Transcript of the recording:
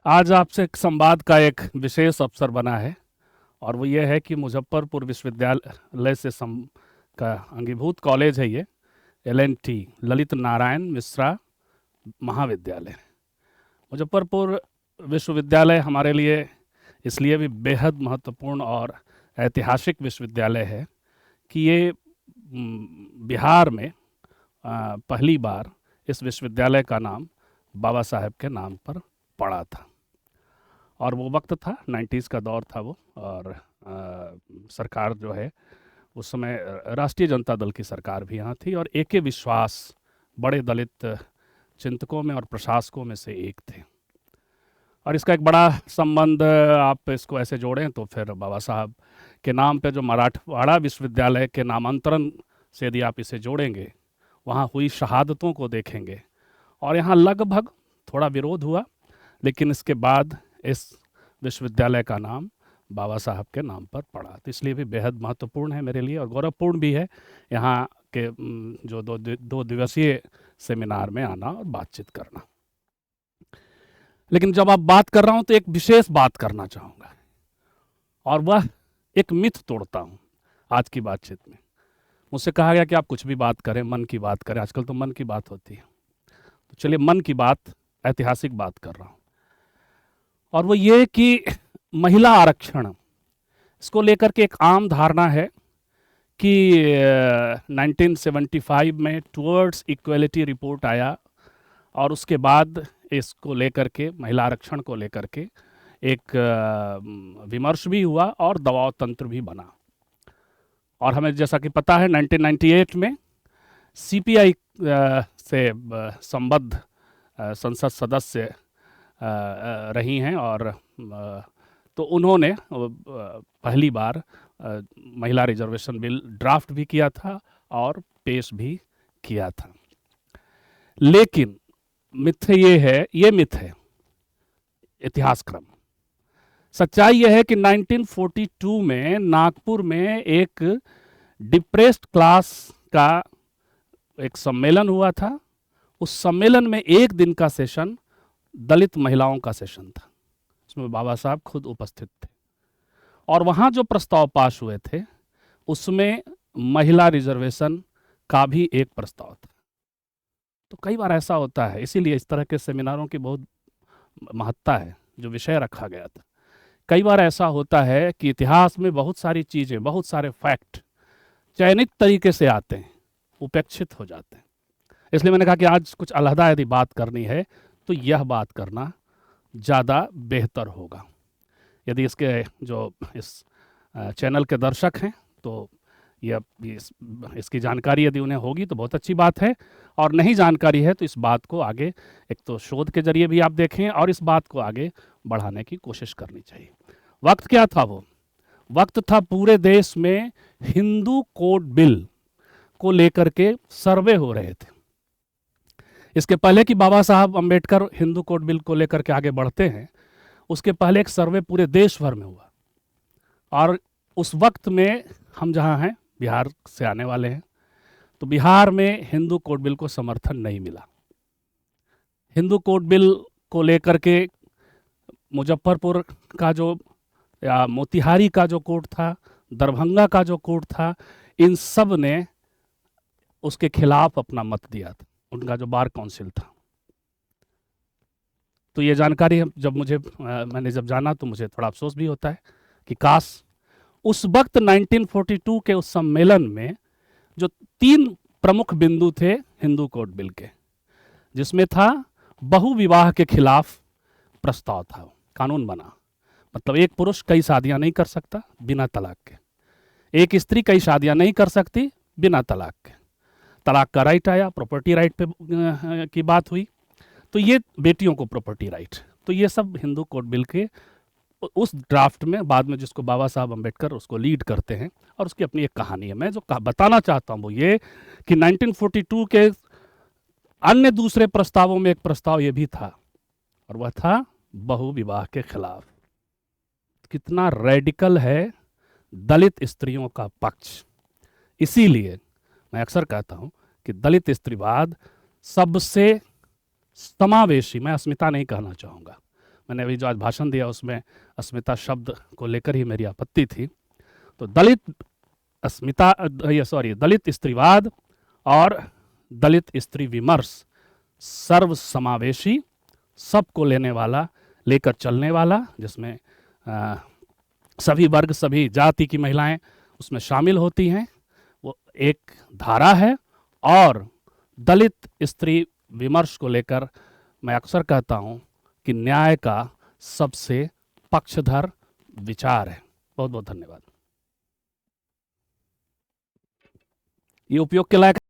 आज आपसे एक संवाद का एक विशेष अवसर बना है और वो ये है कि मुजफ्फरपुर विश्वविद्यालय से का अंगीभूत कॉलेज है ये LNT ललित नारायण मिश्रा महाविद्यालय। मुजफ्फरपुर विश्वविद्यालय हमारे लिए इसलिए भी बेहद महत्वपूर्ण और ऐतिहासिक विश्वविद्यालय है कि ये बिहार में पहली बार इस विश्वविद्यालय का नाम बाबा साहेब के नाम पर पड़ा था। और वो वक्त था 90s का दौर था वो, और सरकार जो है उस समय राष्ट्रीय जनता दल की सरकार भी यहाँ थी और AK विश्वास बड़े दलित चिंतकों में और प्रशासकों में से एक थे। और इसका एक बड़ा संबंध आप इसको ऐसे जोड़ें तो फिर बाबा साहब के नाम पे जो मराठवाड़ा विश्वविद्यालय के नामांतरण से यदि आप इसे जोड़ेंगे, वहाँ हुई शहादतों को देखेंगे और यहाँ लगभग थोड़ा विरोध हुआ, लेकिन इसके बाद इस विश्वविद्यालय का नाम बाबा साहब के नाम पर पड़ा। तो इसलिए भी बेहद महत्वपूर्ण है मेरे लिए और गौरवपूर्ण भी है यहाँ के जो दो दिवसीय सेमिनार में आना और बातचीत करना। लेकिन जब आप बात कर रहा हूँ तो एक विशेष बात करना चाहूँगा और वह एक मिथ तोड़ता हूँ आज की बातचीत में। मुझसे कहा गया कि आप कुछ भी बात करें, मन की बात करें, आजकल तो मन की बात होती है, तो चलिए मन की बात, ऐतिहासिक बात कर रहा हूँ। और वो ये कि महिला आरक्षण, इसको लेकर के एक आम धारणा है कि 1975 में टुवर्ड्स इक्वलिटी रिपोर्ट आया और उसके बाद इसको लेकर के, महिला आरक्षण को लेकर के एक विमर्श भी हुआ और दबाव तंत्र भी बना। और हमें जैसा कि पता है 1998 में CPI से संबद्ध संसद सदस्य रही हैं और तो उन्होंने पहली बार महिला रिजर्वेशन बिल ड्राफ्ट भी किया था और पेश भी किया था। लेकिन मिथ ये मिथ है इतिहास क्रम। सच्चाई यह है कि 1942 में नागपुर में एक डिप्रेस्ड क्लास का एक सम्मेलन हुआ था। उस सम्मेलन में एक दिन का सेशन दलित महिलाओं का सेशन था, उसमें बाबा साहब खुद उपस्थित थे और वहाँ जो प्रस्ताव पास हुए थे उसमें महिला रिजर्वेशन का भी एक प्रस्ताव था। तो कई बार ऐसा होता है, इसीलिए इस तरह के सेमिनारों की बहुत महत्ता है, जो विषय रखा गया था। कई बार ऐसा होता है कि इतिहास में बहुत सारी चीज़ें, बहुत सारे फैक्ट चयनित तरीके से आते हैं, उपेक्षित हो जाते हैं। इसलिए मैंने कहा कि आज कुछ अलहदा यदि बात करनी है तो यह बात करना ज़्यादा बेहतर होगा। यदि इसके जो इस चैनल के दर्शक हैं तो इसकी जानकारी यदि उन्हें होगी तो बहुत अच्छी बात है, और नहीं जानकारी है तो इस बात को आगे एक तो शोध के जरिए भी आप देखें और इस बात को आगे बढ़ाने की कोशिश करनी चाहिए। वक्त क्या था? वो वक्त था पूरे देश में हिंदू कोड बिल को लेकर के सर्वे हो रहे थे। इसके पहले कि बाबा साहब अंबेडकर हिंदू कोड बिल को लेकर के आगे बढ़ते हैं, उसके पहले एक सर्वे पूरे देश भर में हुआ और उस वक्त में हम जहाँ हैं, बिहार से आने वाले हैं, तो बिहार में हिंदू कोड बिल को समर्थन नहीं मिला। हिंदू कोड बिल को लेकर के मुजफ्फरपुर का जो या मोतिहारी का जो कोर्ट था, दरभंगा का जो कोर्ट था, इन सब ने उसके खिलाफ अपना मत दिया था, उनका जो बार काउंसिल था। तो ये जानकारी मैंने जब जाना तो मुझे थोड़ा अफसोस भी होता है कि काश उस वक्त 1942 के उस सम्मेलन में जो 3 प्रमुख बिंदु थे हिंदू कोड बिल के, जिसमें था बहुविवाह के खिलाफ प्रस्ताव था, कानून बना, मतलब एक पुरुष कई शादियां नहीं कर सकता बिना तलाक के, एक स्त्री कई शादियां नहीं कर सकती बिना तलाक के, तलाक का राइट आया, प्रॉपर्टी राइट पे की बात हुई, तो ये बेटियों को प्रॉपर्टी राइट, तो ये सब हिंदू कोड बिल के उस ड्राफ्ट में बाद में जिसको बाबा साहब अंबेडकर उसको लीड करते हैं और उसकी अपनी एक कहानी है। मैं जो बताना चाहता हूँ वो ये कि 1942 के अन्य दूसरे प्रस्तावों में एक प्रस्ताव ये भी था और वह था बहुविवाह के खिलाफ। कितना रेडिकल है दलित स्त्रियों का पक्ष। इसीलिए मैं अक्सर कहता हूं कि दलित स्त्रीवाद सबसे समावेशी, मैं अस्मिता नहीं कहना चाहूँगा, मैंने अभी जो आज भाषण दिया उसमें अस्मिता शब्द को लेकर ही मेरी आपत्ति थी। तो दलित अस्मिता दलित स्त्रीवाद और दलित स्त्री विमर्श सर्व समावेशी, सबको लेने वाला, लेकर चलने वाला, जिसमें सभी वर्ग सभी जाति की महिलाएं उसमें शामिल होती हैं, वो एक धारा है। और दलित स्त्री विमर्श को लेकर मैं अक्सर कहता हूं कि न्याय का सबसे पक्षधर विचार है। बहुत बहुत धन्यवाद। ये उपयोग के लायक